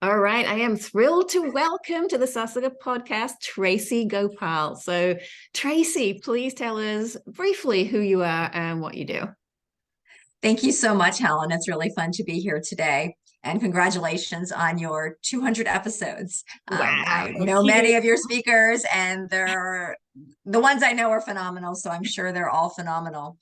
All right, I am thrilled to welcome to the Sasaka podcast, Tracy Gopal. So, Tracy, please tell us briefly who you are and what you do. Thank you so much, Helen. It's really fun to be here today. And congratulations on your 200 episodes. Wow, I know many of your speakers, and the ones I know are phenomenal, so I'm sure they're all phenomenal.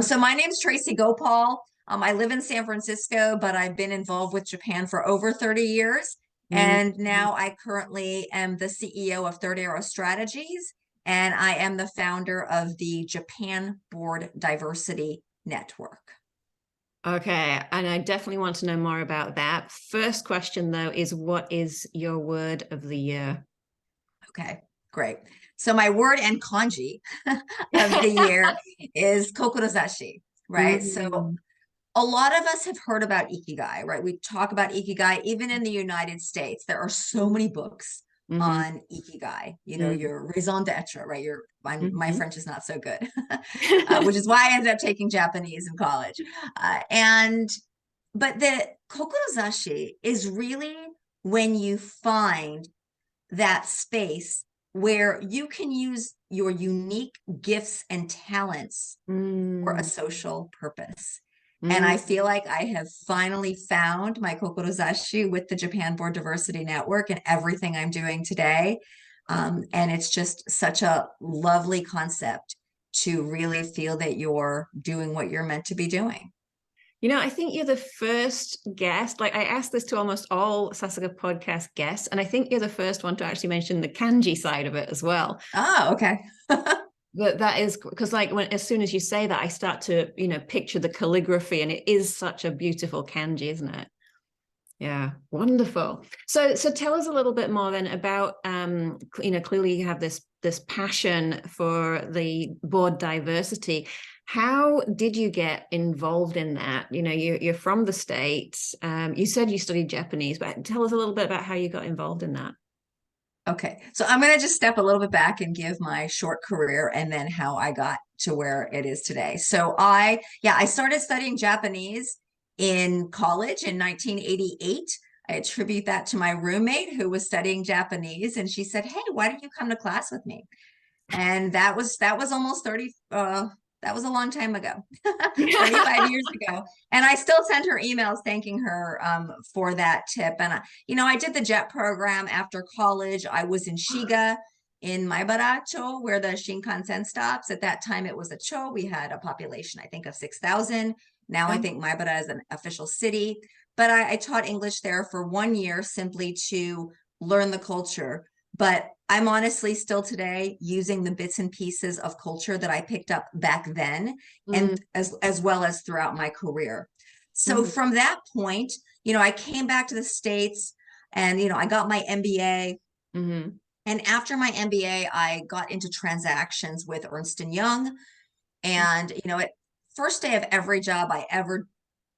So my name's Tracy Gopal. I live in San Francisco, but I've been involved with Japan for over 30 years. And now I currently am the CEO of Third Arrow Strategies, and I am the founder of the Japan Board Diversity Network. Okay, and I definitely want to know more about that. First question, though, is what is your word of the year? Okay, great. So my word and kanji of the year is kokorozashi, right? So a lot of us have heard about Ikigai, right? We talk about Ikigai, even in the United States. There are so many books on Ikigai, your raison d'etre, right? My French is not so good, which is why I ended up taking Japanese in college. But the kokorozashi is really when you find that space where you can use your unique gifts and talents for a social purpose. And I feel like I have finally found my kokorozashi with the Japan Board Diversity Network and everything I'm doing today. And it's just such a lovely concept to really feel that you're doing what you're meant to be doing. I think you're the first guest. Like, I asked this to almost all Sasaka podcast guests, and I think you're the first one to actually mention the kanji side of it as well. Oh, okay. That is because, like, as soon as you say that, I start to, picture the calligraphy, and it is such a beautiful kanji, isn't it? Yeah, wonderful. So tell us a little bit more then about, clearly you have this passion for the board diversity. How did you get involved in that? You're from the States. You said you studied Japanese, but tell us a little bit about how you got involved in that. Okay, so I'm going to just step a little bit back and give my short career and then how I got to where it is today. So I started studying Japanese in college in 1988. I attribute that to my roommate who was studying Japanese, and she said, "Hey, why don't you come to class with me?" And that was almost 30 that was a long time ago, 35 years ago. And I still send her emails thanking her for that tip. And, I did the JET program after college. I was in Shiga in Maibara-cho, where the Shinkansen stops. At that time, it was a cho. We had a population, I think, of 6,000. Now I think Maibara is an official city. But I taught English there for 1 year simply to learn the culture. But I'm honestly still today using the bits and pieces of culture that I picked up back then, and as well as throughout my career. So from that point, I came back to the States and, I got my MBA. And after my MBA, I got into transactions with Ernst & Young. And, at first day of every job I ever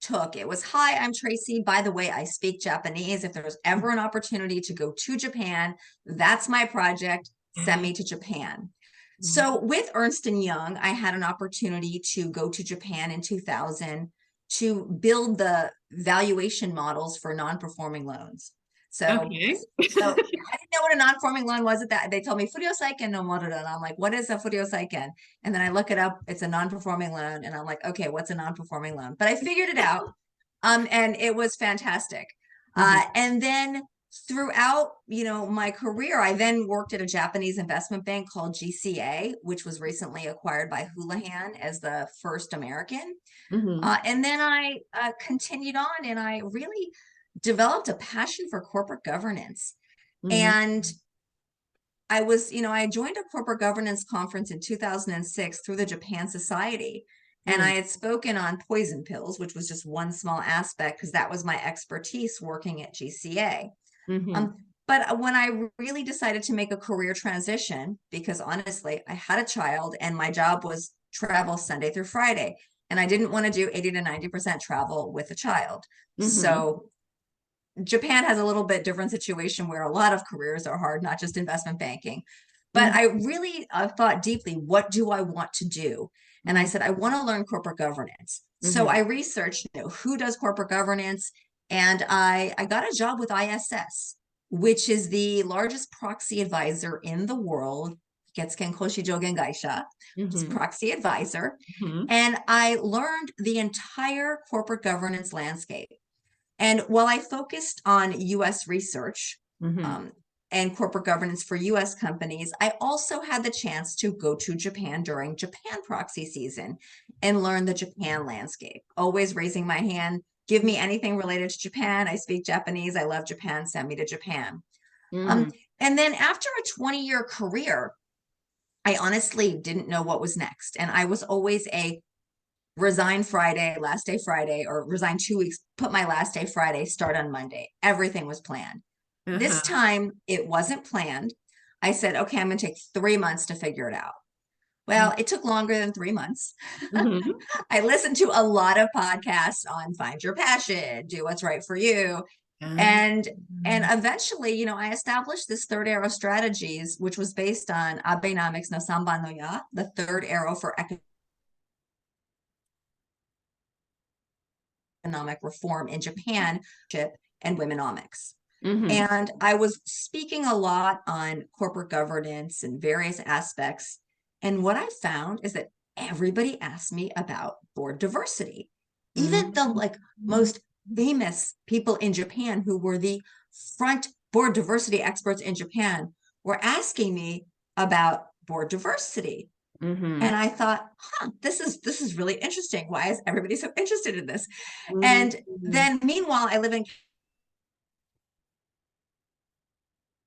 took, it was, "Hi, I'm Tracy. By the way, I speak Japanese. If there's ever an opportunity to go to Japan, that's my project. Send me to Japan." So with Ernst & Young, I had an opportunity to go to Japan in 2000 to build the valuation models for non-performing loans. So I didn't know what a non-performing loan was at that. They told me Furiosaiken no Morura, and I'm like, "What is a Furiosaiken?" And then I look it up. It's a non-performing loan, and I'm like, "Okay, what's a non-performing loan?" But I figured it out, and it was fantastic. And then throughout, my career, I then worked at a Japanese investment bank called GCA, which was recently acquired by Houlihan as the first American. And then I continued on, and I really developed a passion for corporate governance. And I joined a corporate governance conference in 2006 through the Japan Society. And I had spoken on poison pills, which was just one small aspect because that was my expertise working at GCA. But when I really decided to make a career transition, because honestly, I had a child and my job was travel Sunday through Friday, and I didn't want to do 80 to 90% travel with a child. So Japan has a little bit different situation where a lot of careers are hard, not just investment banking. But I really thought deeply, what do I want to do? And I said, I want to learn corporate governance. So I researched, who does corporate governance? And I got a job with ISS, which is the largest proxy advisor in the world. Getsken Koshi Jogen Gaisha, proxy advisor. And I learned the entire corporate governance landscape. And while I focused on US research and corporate governance for US companies, I also had the chance to go to Japan during Japan proxy season and learn the Japan landscape, always raising my hand. Give me anything related to Japan. I speak Japanese. I love Japan. Send me to Japan. And then after a 20-year career, I honestly didn't know what was next. And I was always a resign Friday, last day Friday, or resign 2 weeks, put my last day Friday, start on Monday. Everything was planned. This time it wasn't planned. I said, okay, I'm going to take 3 months to figure it out. Well, it took longer than 3 months. I listened to a lot of podcasts on find your passion, do what's right for you. And eventually, you know, I established this third arrow strategies, which was based on Abenomics no Sanban no Ya, the third arrow for economic reform in Japan and womenomics. And I was speaking a lot on corporate governance and various aspects. And what I found is that everybody asked me about board diversity. Even the most famous people in Japan who were the front board diversity experts in Japan were asking me about board diversity. And I thought, this is really interesting. Why is everybody so interested in this? And then meanwhile, I live in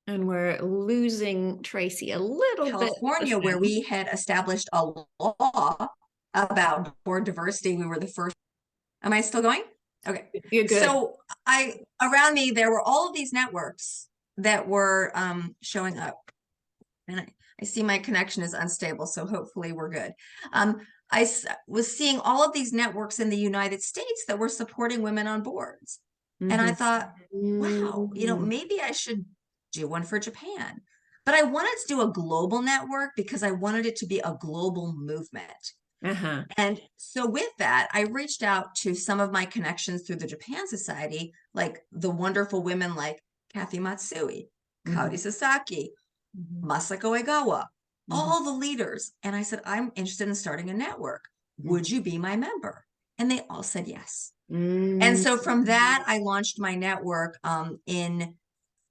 we're losing Tracy a little California, bit. where we had established a law about board diversity. We were the first. Am I still going? Okay. You're good. So around me, there were all of these networks that were showing up. And I see my connection is unstable, so hopefully we're good. I was seeing all of these networks in the United States that were supporting women on boards. And I thought, wow, you know, maybe I should do one for Japan. But I wanted to do a global network because I wanted it to be a global movement. And so with that, I reached out to some of my connections through the Japan Society, like the wonderful women like Kathy Matsui, Kaori Sasaki, Masako Egawa, all the leaders. And I said, I'm interested in starting a network. Would you be my member? And they all said yes. And so from that, I launched my network in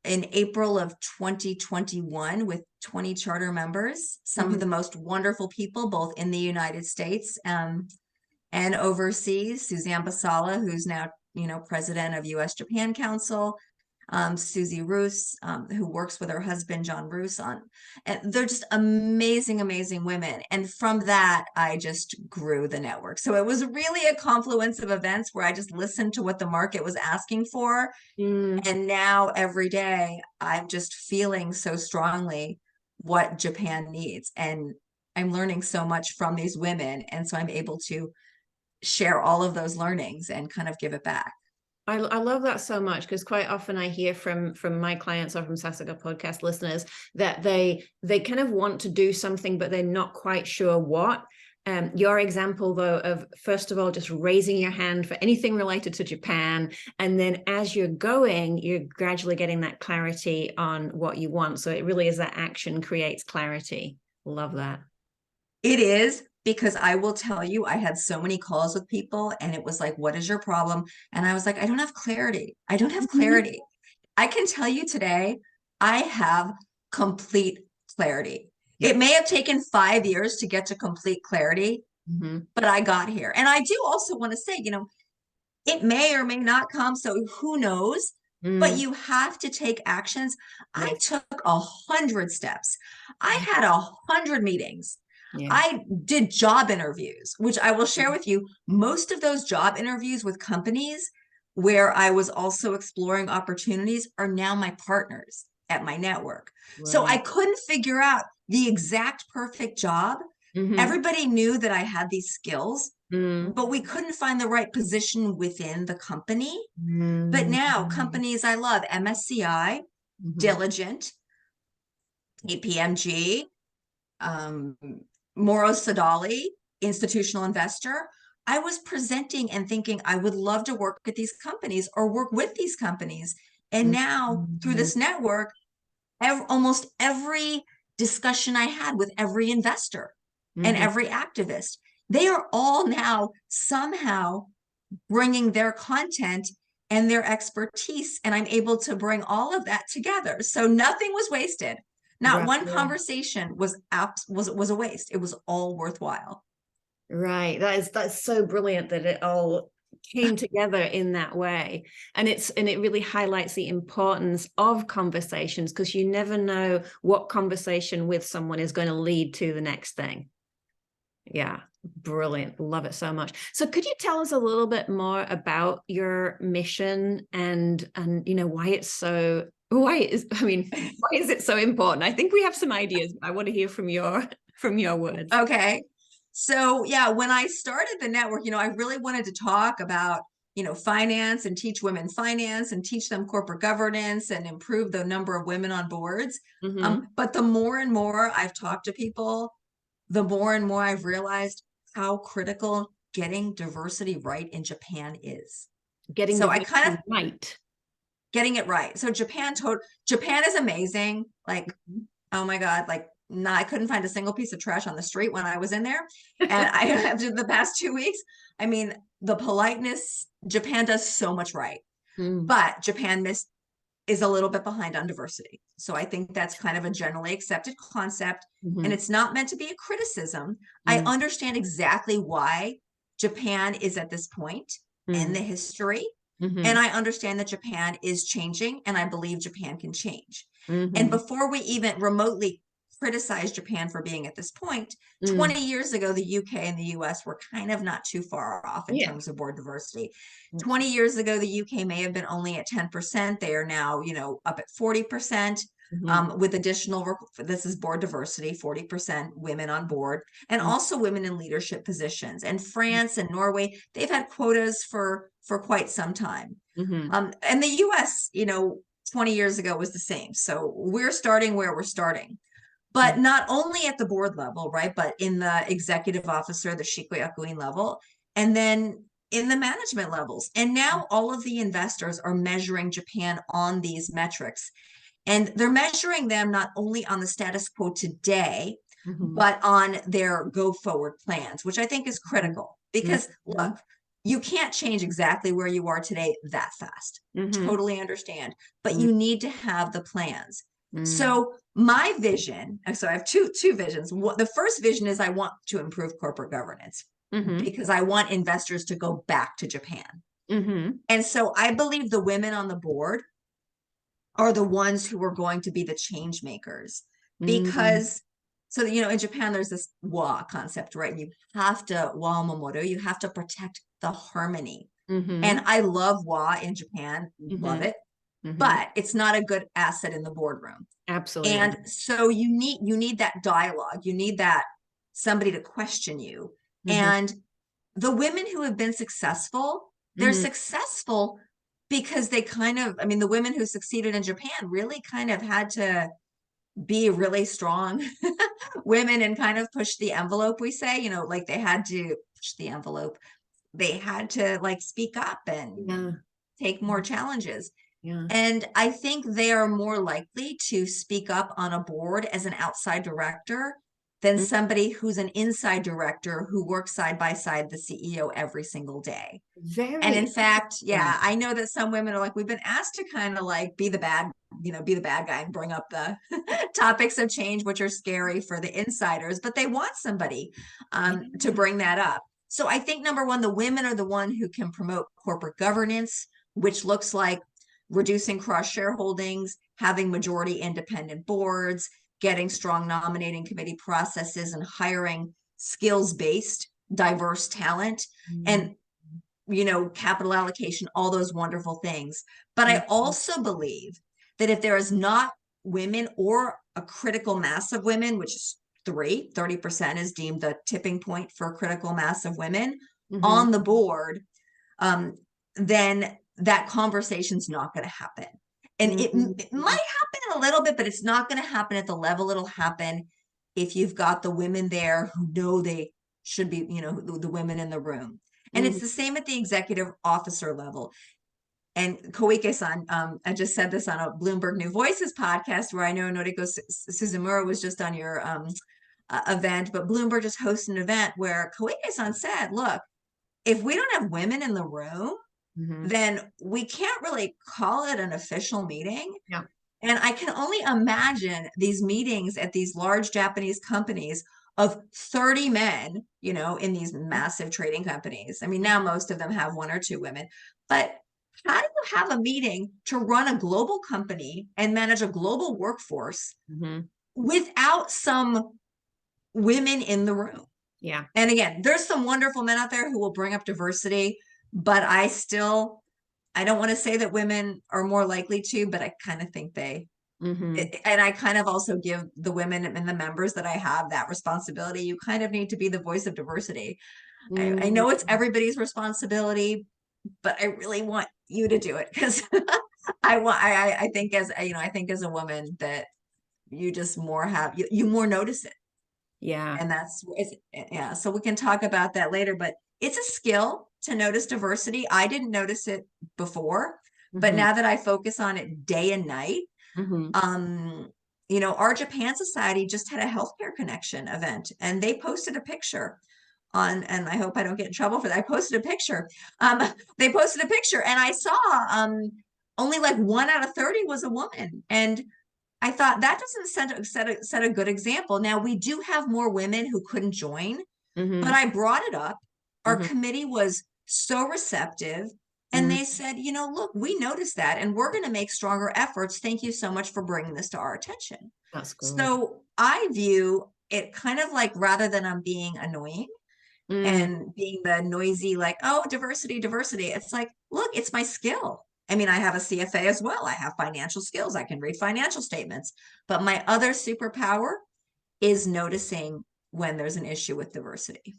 April of 2021 with 20 charter members, some of the most wonderful people, both in the United States and overseas. Suzanne Basala, who's now, you know, president of US-Japan Council, Susie Roos, who works with her husband, John Roos and they're just amazing, amazing women. And from that, I just grew the network. So it was really a confluence of events where I just listened to what the market was asking for. And now every day I'm just feeling so strongly what Japan needs. And I'm learning so much from these women. And so I'm able to share all of those learnings and kind of give it back. I love that so much, because quite often I hear from my clients or from Sasaka podcast listeners that they kind of want to do something, but they're not quite sure what. Your example, though, of first of all, just raising your hand for anything related to Japan. And then as you're going, you're gradually getting that clarity on what you want. So it really is that action creates clarity. Love that. It is. Because I will tell you, I had so many calls with people and it was like, what is your problem? And I was like, I don't have clarity. I don't have clarity. I can tell you today, I have complete clarity. It may have taken 5 years to get to complete clarity, but I got here. And I do also want to say, you know, it may or may not come. So who knows? But you have to take actions. I took 100 steps. I had 100 meetings. I did job interviews, which I will share with you. Most of those job interviews with companies where I was also exploring opportunities are now my partners at my network. So I couldn't figure out the exact perfect job. Everybody knew that I had these skills, but we couldn't find the right position within the company. But now companies I love, MSCI, Diligent, KPMG, Moro Sadali, institutional investor, I was presenting and thinking, I would love to work at these companies or work with these companies. And now through this network, almost every discussion I had with every investor and every activist, they are all now somehow bringing their content and their expertise, and I'm able to bring all of that together. So nothing was wasted. Not one conversation was a waste. It was all worthwhile. Right. That's so brilliant that it all came together in that way. And it really highlights the importance of conversations, because you never know what conversation with someone is going to lead to the next thing. Yeah. Brilliant. Love it so much. So could you tell us a little bit more about your mission and why it's so, why is it so important? I think we have some ideas, but I want to hear from your words. Okay. So yeah, when I started the network, I really wanted to talk about, finance and teach women finance and teach them corporate governance and improve the number of women on boards. But the more and more I've talked to people, the more and more I've realized how critical getting diversity right in Japan is. Getting it right. So Japan is amazing. Like, oh my God, like, I couldn't find a single piece of trash on the street when I was in there. And after the past 2 weeks, I mean, the politeness, Japan does so much right, but Japan is a little bit behind on diversity. So I think that's kind of a generally accepted concept, and it's not meant to be a criticism. I understand exactly why Japan is at this point in the history, and I understand that Japan is changing, and I believe Japan can change. And before we even remotely criticize Japan for being at this point, 20 years ago, the UK and the US were kind of not too far off in terms of board diversity. 20 years ago, the UK may have been only at 10%. They are now, up at 40%, with additional, this is board diversity, 40% women on board, and also women in leadership positions. And France and Norway, they've had quotas for quite some time. And the US, 20 years ago was the same. So we're starting where we're starting. But not only at the board level, right? But in the executive officer, the Shikoi Yakuin level, and then in the management levels. And now all of the investors are measuring Japan on these metrics. And they're measuring them not only on the status quo today, but on their go forward plans, which I think is critical. Because look, you can't change exactly where you are today that fast. Totally understand. But you need to have the plans. So my vision, so I have two visions. The first vision is I want to improve corporate governance because I want investors to go back to Japan. And so I believe the women on the board are the ones who are going to be the change makers, because so, in Japan, there's this wa concept, right? You have to wa momoru, you have to protect the harmony. And I love wa in Japan, love it. But it's not a good asset in the boardroom. Absolutely. And so you need that dialogue. You need that somebody to question you. And the women who have been successful, they're successful because they the women who succeeded in Japan really kind of had to be really strong women and kind of push the envelope, we say, like they had to push the envelope. They had to speak up and take more challenges. And I think they are more likely to speak up on a board as an outside director than somebody who's an inside director who works side by side the CEO every single day. And in fact, I know that some women are like, we've been asked to kind of be the bad guy and bring up the topics of change, which are scary for the insiders, but they want somebody to bring that up. So I think number one, the women are the one who can promote corporate governance, which looks like reducing cross shareholdings, having majority independent boards, getting strong nominating committee processes, and hiring skills-based, diverse talent, and, capital allocation, all those wonderful things. But I also believe that if there is not women or a critical mass of women, which is 30% is deemed the tipping point for a critical mass of women on the board, then that conversation's not going to happen. And it might happen a little bit, but it's not going to happen at the level it'll happen if you've got the women there who know they should be, the women in the room. And it's the same at the executive officer level. And Koike-san, I just said this on a Bloomberg New Voices podcast, where I know Noriko Suzumura was just on your event, but Bloomberg just hosted an event where Koike-san said, look, if we don't have women in the room, then we can't really call it an official meeting. Yeah. And I can only imagine these meetings at these large Japanese companies of 30 men, you know, in these massive trading companies. I mean, now most of them have 1 or 2 women, but how do you have a meeting to run a global company and manage a global workforce without some women in the room? Yeah. And again, there's some wonderful men out there who will bring up diversity, but I don't want to say that women are more likely to, but I kind of think they, and I kind of also give the women and the members that I have that responsibility. You kind of need to be the voice of diversity. I know it's everybody's responsibility, but I really want you to do it, because I think as, you know, I think as a woman that you just more have, you more notice it. Yeah. And yeah. So we can talk about that later, but it's a skill to notice diversity. I didn't notice it before, but now that I focus on it day and night, you know, our Japan Society just had a healthcare connection event, and they posted a picture on, and I hope I don't get in trouble for that. I posted a picture. They posted a picture, and I saw only like 1 out of 30 was a woman. And I thought that doesn't set a good example. Now, we do have more women who couldn't join, but I brought it up. Our committee was so receptive, and they said, you know, look, we noticed that, and we're going to make stronger efforts. Thank you so much for bringing this to our attention. That's good. So I view it kind of like, rather than I'm being annoying and being the noisy, like, oh, diversity, it's like, look, it's my skill. I mean, I have a CFA as well. I have financial skills. I can read financial statements, but my other superpower is noticing when there's an issue with diversity.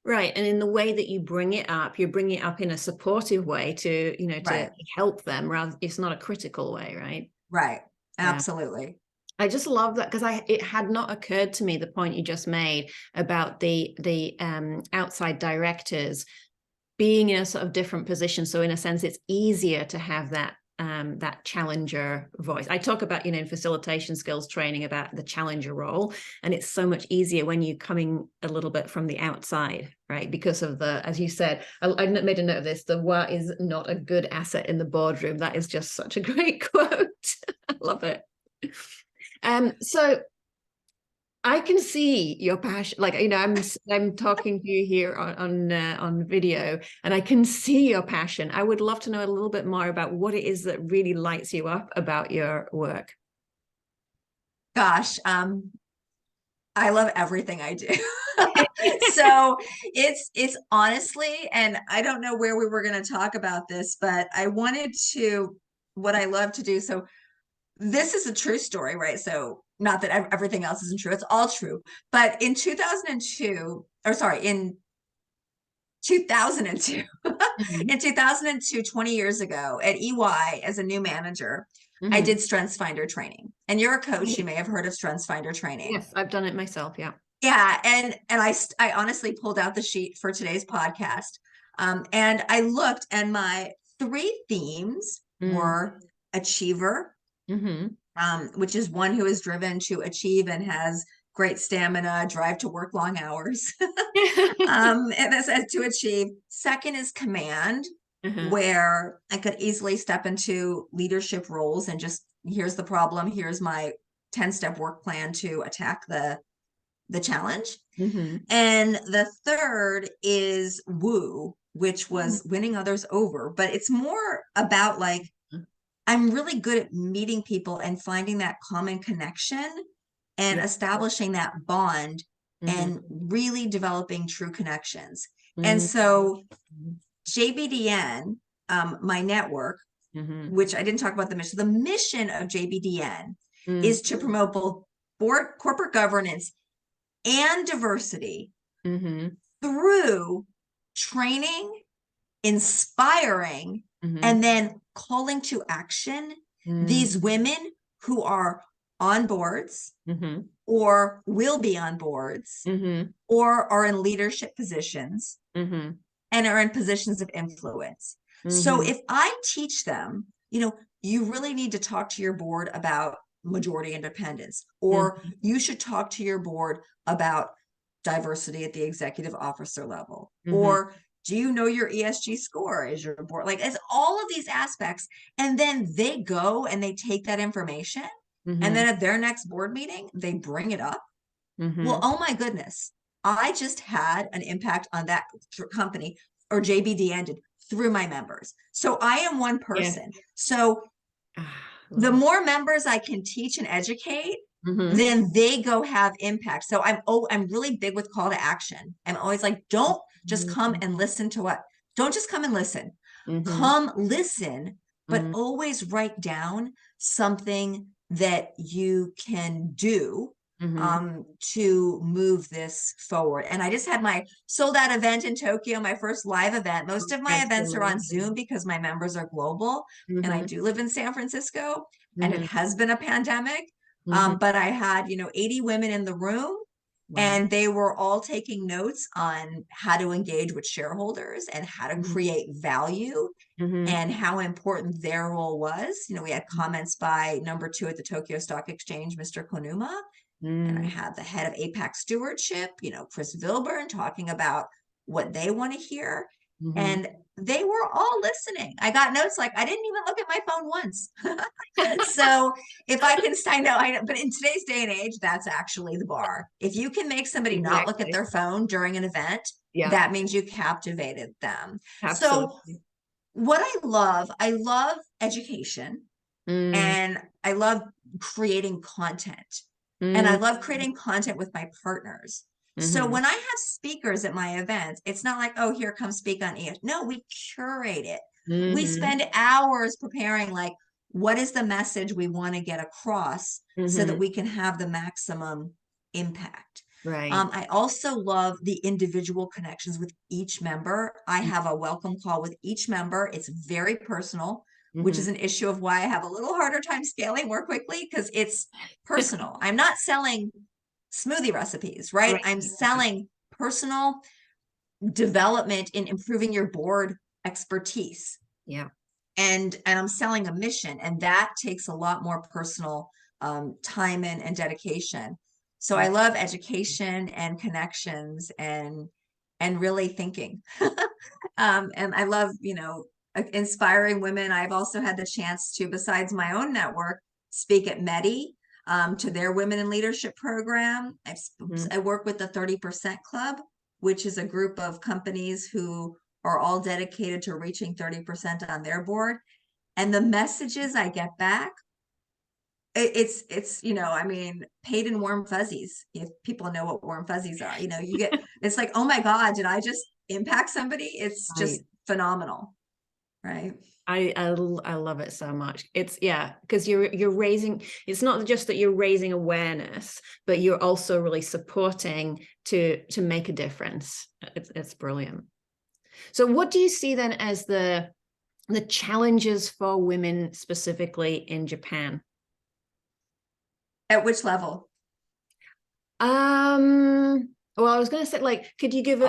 Right. And in the way that you bring it up, you bring it up in a supportive way to, you know, to help them, rather, it's not a critical way, right? Right. Absolutely. I just love that, because it had not occurred to me, the point you just made about the outside directors being in a sort of different position. So in a sense, it's easier to have that challenger voice. I talk about, you know, in facilitation skills training about the challenger role, and it's so much easier when you're coming a little bit from the outside, right? Because of as you said, I made a note of this, the "what is not a good asset in the boardroom." That is just such a great quote. I love it. So I can see your passion, like, you know, I'm talking to you here on video, and I can see your passion. I would love to know a little bit more about what it is that really lights you up about your work. Gosh, I love everything I do. So it's honestly, and I don't know where we were going to talk about this, but I wanted to, what I love to do. So this is a true story, right? So not that everything else isn't true, it's all true. But in 2002, in 2002, in 2002, 20 years ago at EY as a new manager, I did StrengthsFinder training. And you're a coach, you may have heard of StrengthsFinder training. Yes, I've done it myself, yeah. Yeah, and I honestly pulled out the sheet for today's podcast. And I looked, and my 3 themes were achiever, which is one who is driven to achieve and has great stamina, drive to work long hours, and that's to achieve. Second is command, where I could easily step into leadership roles and just, here's the problem, here's my 10-step work plan to attack the challenge. And the third is woo, which was winning others over, but it's more about like, I'm really good at meeting people and finding that common connection and establishing that bond and really developing true connections. And so JBDN, my network, which I didn't talk about the mission. The mission of JBDN is to promote both corporate governance and diversity through training, inspiring, and then calling to action these women who are on boards or will be on boards or are in leadership positions and are in positions of influence. So if I teach them, you really need to talk to your board about majority independence, or you should talk to your board about diversity at the executive officer level, or do you know your ESG score? Is your board like, it's all of these aspects. And then they go and they take that information, and then at their next board meeting, they bring it up. Well, oh my goodness, I just had an impact on that company, or JBD ended through my members. So I am one person. So the more members I can teach and educate, then they go have impact. So I'm really big with call to action. I'm always like, don't just come and listen to don't just come and listen. Come listen, but always write down something that you can do to move this forward. And I just had my sold out event in Tokyo, my first live event. Most of my events are on Zoom because my members are global, and I do live in San Francisco, and it has been a pandemic. But I had, 80 women in the room, and they were all taking notes on how to engage with shareholders and how to create value and how important their role was. We had comments by number 2 at the Tokyo Stock Exchange, Mr. Konuma. And I had the head of APAC stewardship, Chris Vilburn, talking about what they want to hear. And they were all listening. I got notes like, I didn't even look at my phone once. So if I can, I know, but in today's day and age, that's actually the bar. If you can make somebody not look at their phone during an event, that means you captivated them. Absolutely. So what I love education, and I love creating content. And I love creating content with my partners. So when I have speakers at my events, it's not like, oh, here, come speak on ESG. No, we curate it. We spend hours preparing, like, what is the message we want to get across so that we can have the maximum impact. Right. I also love the individual connections with each member. I have a welcome call with each member. It's very personal, which is an issue of why I have a little harder time scaling more quickly, because it's personal. I'm not selling smoothie recipes, right? I'm selling personal development in improving your board expertise. Yeah. And I'm selling a mission, and that takes a lot more personal time and dedication. So I love education and connections and really thinking. And I love, inspiring women. I've also had the chance to, besides my own network, speak at Medi to their Women in Leadership program. I work with the 30% Club, which is a group of companies who are all dedicated to reaching 30% on their board. And the messages I get back, it's paid in warm fuzzies. If people know what warm fuzzies are, you get, it's like, oh my God, did I just impact somebody? It's just phenomenal. Right. I love it so much. It's because you're raising, it's not just that you're raising awareness, but you're also really supporting to make a difference. It's brilliant. So what do you see then as the challenges for women specifically in Japan? At which level? Well, I was going to say, like, could you give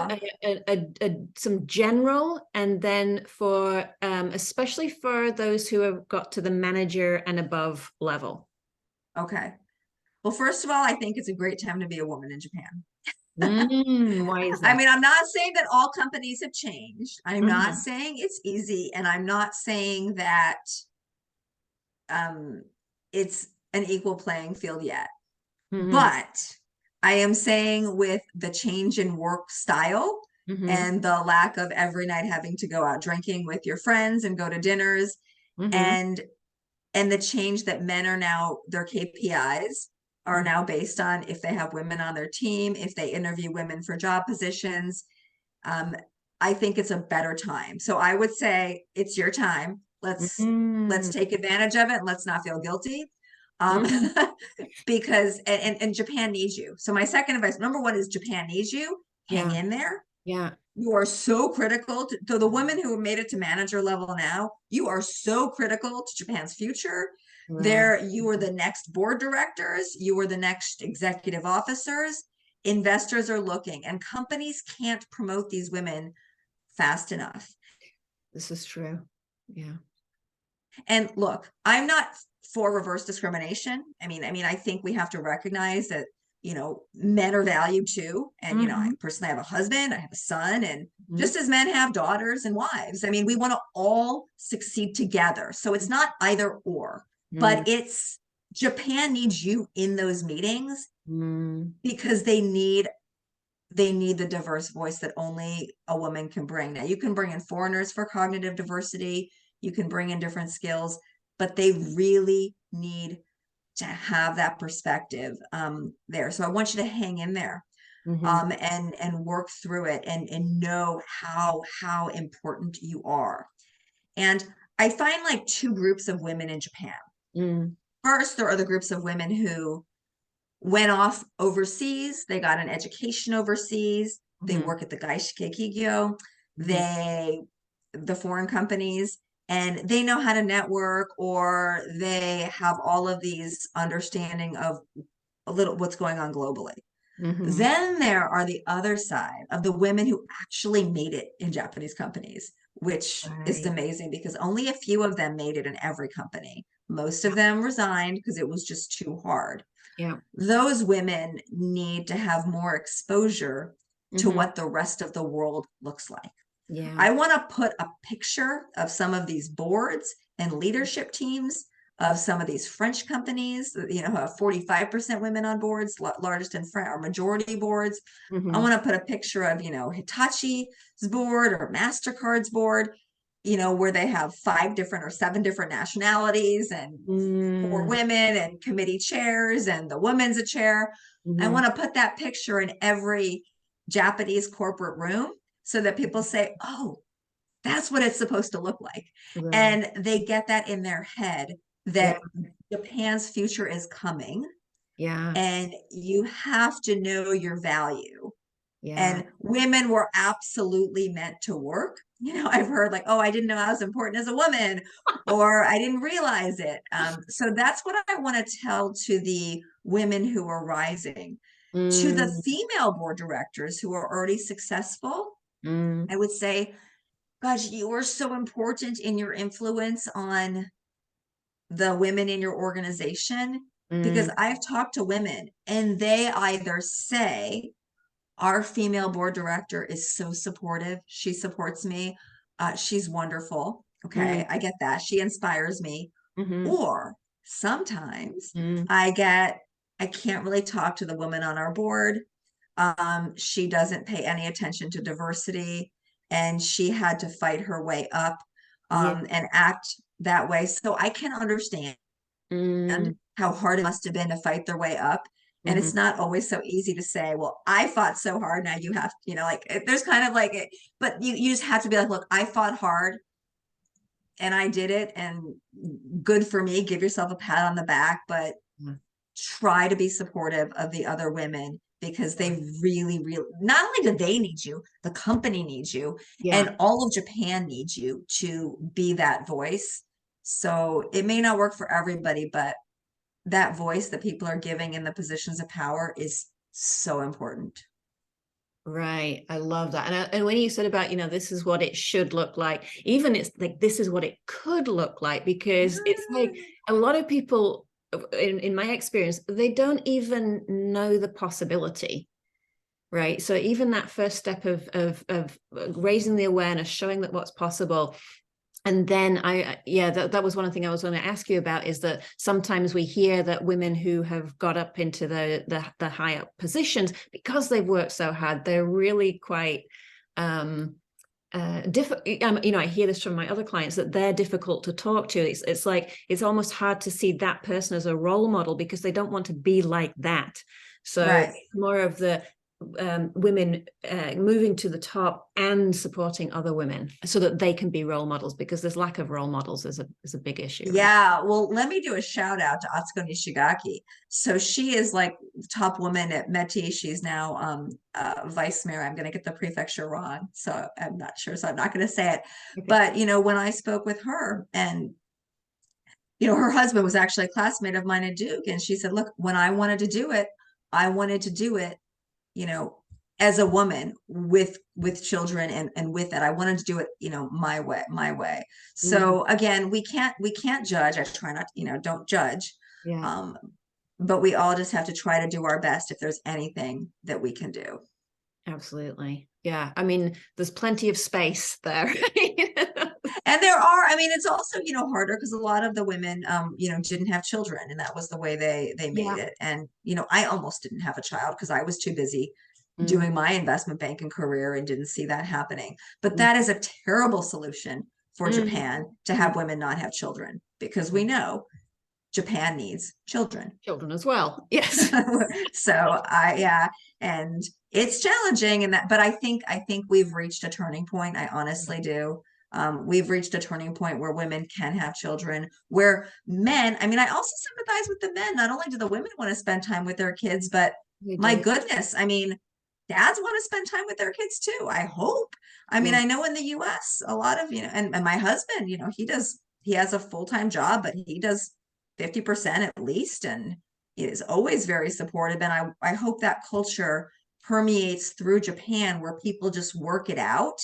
some general, and then for especially for those who have got to the manager and above level? Okay. Well, first of all, I think it's a great time to be a woman in Japan. Why is that? I mean, I'm not saying that all companies have changed. I'm not saying it's easy, and I'm not saying that it's an equal playing field yet. But I am saying, with the change in work style and the lack of every night having to go out drinking with your friends and go to dinners, and the change that men are now, their KPIs are now based on if they have women on their team, if they interview women for job positions. I think it's a better time. So I would say it's your time. Let's take advantage of it, and let's not feel guilty. Because and Japan needs you. So my second advice, number one, is Japan needs you. Hang in there. Yeah. You are so critical to the women who have made it to manager level now. You are so critical to Japan's future. Right. You are the next board directors. You are the next executive officers. Investors are looking, and companies can't promote these women fast enough. This is true. Yeah. And look, I'm not for reverse discrimination. I mean, I think we have to recognize that, men are valued too. And, I personally have a husband, I have a son, and just as men have daughters and wives, I mean, we want to all succeed together. So it's not either or, but it's Japan needs you in those meetings because they need the diverse voice that only a woman can bring. Now, you can bring in foreigners for cognitive diversity, you can bring in different skills, but they really need to have that perspective there. So I want you to hang in there and work through it and know how important you are. And I find like two groups of women in Japan. First, there are the groups of women who went off overseas. They got an education overseas. They work at the Gaishike Kigyo, the foreign companies, and they know how to network, or they have all of these understanding of a little what's going on globally. Then there are the other side of the women who actually made it in Japanese companies, which is amazing because only a few of them made it in every company. Most of them resigned because it was just too hard. Yeah. Those women need to have more exposure to what the rest of the world looks like. Yeah. I want to put a picture of some of these boards and leadership teams of some of these French companies, who have 45% women on boards, largest in France, or majority boards. I want to put a picture of, Hitachi's board or MasterCard's board, where they have 5 different or 7 different nationalities and 4 women and committee chairs and the woman's a chair. I want to put that picture in every Japanese corporate room so that people say, oh, that's what it's supposed to look like. Right. And they get that in their head that Japan's future is coming. Yeah. And you have to know your value. Yeah. And women were absolutely meant to work. I've heard like, oh, I didn't know I was important as a woman, or I didn't realize it. So that's what I want to tell to the women who are rising. To the female board directors who are already successful, I would say, gosh, you are so important in your influence on the women in your organization, because I've talked to women and they either say, our female board director is so supportive. She supports me. She's wonderful. Okay. I get that. She inspires me. Or sometimes I can't really talk to the woman on our board. She doesn't pay any attention to diversity, and she had to fight her way up and act that way. So I can understand how hard it must have been to fight their way up. And it's not always so easy to say, well, I fought so hard. Now you have, there's kind of like it, but you just have to be like, look, I fought hard and I did it, and good for me. Give yourself a pat on the back, but try to be supportive of the other women, because they really, not only do they need you, the company needs you, and all of Japan needs you to be that voice. So it may not work for everybody, but that voice that people are giving in the positions of power is so important. Right. I love that. And when you said about, this is what it should look like, even it's like, this is what it could look like, because it's like a lot of people, in my experience, they don't even know the possibility. Right. So even that first step of raising the awareness, showing that what's possible. And then that was one thing I was going to ask you about, is that sometimes we hear that women who have got up into the high up positions, because they've worked so hard, they're really quite difficult. I hear this from my other clients, that they're difficult to talk to. It's like, it's almost hard to see that person as a role model, because they don't want to be like that. So more of the women moving to the top and supporting other women so that they can be role models, because this lack of role models is a big issue. Right? Yeah. Well, let me do a shout out to Atsuko Nishigaki. So she is like top woman at METI. She's now vice mayor. I'm going to get the prefecture wrong, so I'm not sure. So I'm not going to say it. Okay. But, when I spoke with her, and, her husband was actually a classmate of mine at Duke. And she said, look, when I wanted to do it, as a woman with children and with that, I wanted to do it, my way. So again, we can't judge. I try not, don't judge. Yeah. But we all just have to try to do our best if there's anything that we can do. Absolutely. Yeah. I mean, there's plenty of space there. And there are, I mean, it's also, harder because a lot of the women, didn't have children, and that was the way they made it. And, I almost didn't have a child because I was too busy doing my investment banking career and didn't see that happening. But that is a terrible solution for Japan to have women not have children, because we know Japan needs children as well. Yes. So and it's challenging in that, but I think we've reached a turning point. I honestly do. We've reached a turning point where women can have children, where men, I mean, I also sympathize with the men. Not only do the women want to spend time with their kids, but my goodness, I mean, dads want to spend time with their kids too. I hope. I mean, I know in the US, a lot of, and my husband, he has a full-time job, but he does 50% at least, and is always very supportive. And I hope that culture permeates through Japan, where people just work it out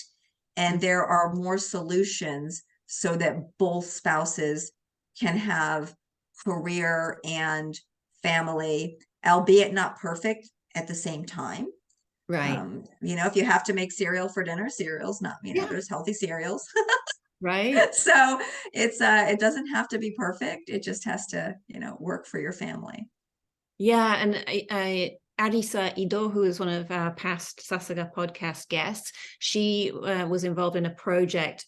and there are more solutions so that both spouses can have career and family, albeit not perfect at the same time. Right. If you have to make cereal for dinner, cereal's not, there's healthy cereals. Right. So it doesn't have to be perfect. It just has to, work for your family. Yeah. And Arisa Ido, who is one of our past Sasaga podcast guests, she was involved in a project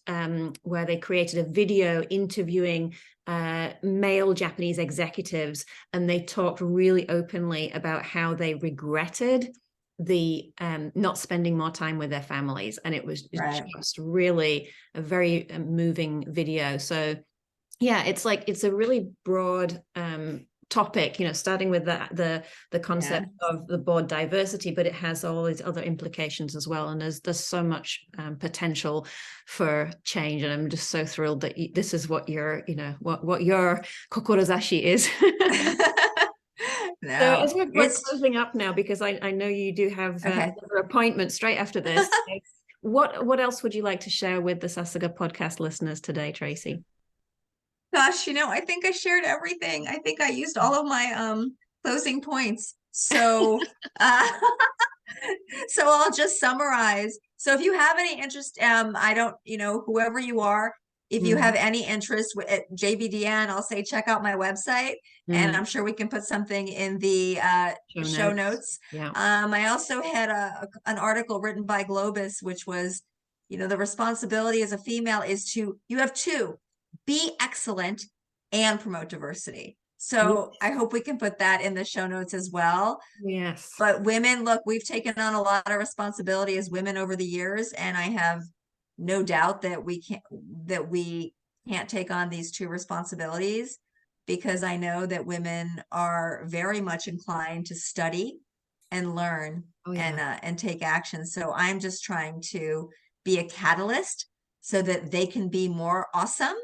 where they created a video interviewing male Japanese executives, and they talked really openly about how they regretted the not spending more time with their families, and it was just really a very moving video. So yeah, it's a really broad topic, starting with the concept of the board diversity, but it has all these other implications as well, and there's so much potential for change, and I'm just so thrilled that this is what your what your kokorozashi is. No, so as we're closing up now, because I know you do have another appointment straight after this. What else would you like to share with the Sasaga podcast listeners today, Tracy? Gosh, I think I shared everything. I think I used all of my closing points. So so I'll just summarize. So if you have any interest, I don't, whoever you are, if you have any interest at JBDN, I'll say check out my website, and I'm sure we can put something in the show notes. Yeah. I also had an article written by Globus, which was, the responsibility as a female is you have two: be excellent and promote diversity. So I hope we can put that in the show notes as well. Yes. But women, look, we've taken on a lot of responsibility as women over the years, and I have no doubt that we can't take on these two responsibilities, because I know that women are very much inclined to study and learn and take action. So I'm just trying to be a catalyst so that they can be more awesome.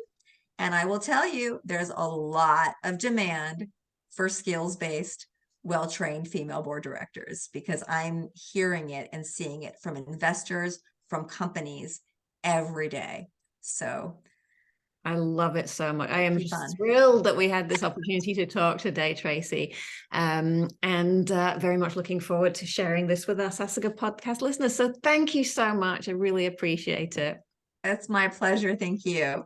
And I will tell you, there's a lot of demand for skills-based, well-trained female board directors, because I'm hearing it and seeing it from investors, from companies every day. So I love it so much. I am thrilled that we had this opportunity to talk today, Tracy, and very much looking forward to sharing this with our Sasaga podcast listeners. So thank you so much. I really appreciate it. It's my pleasure. Thank you.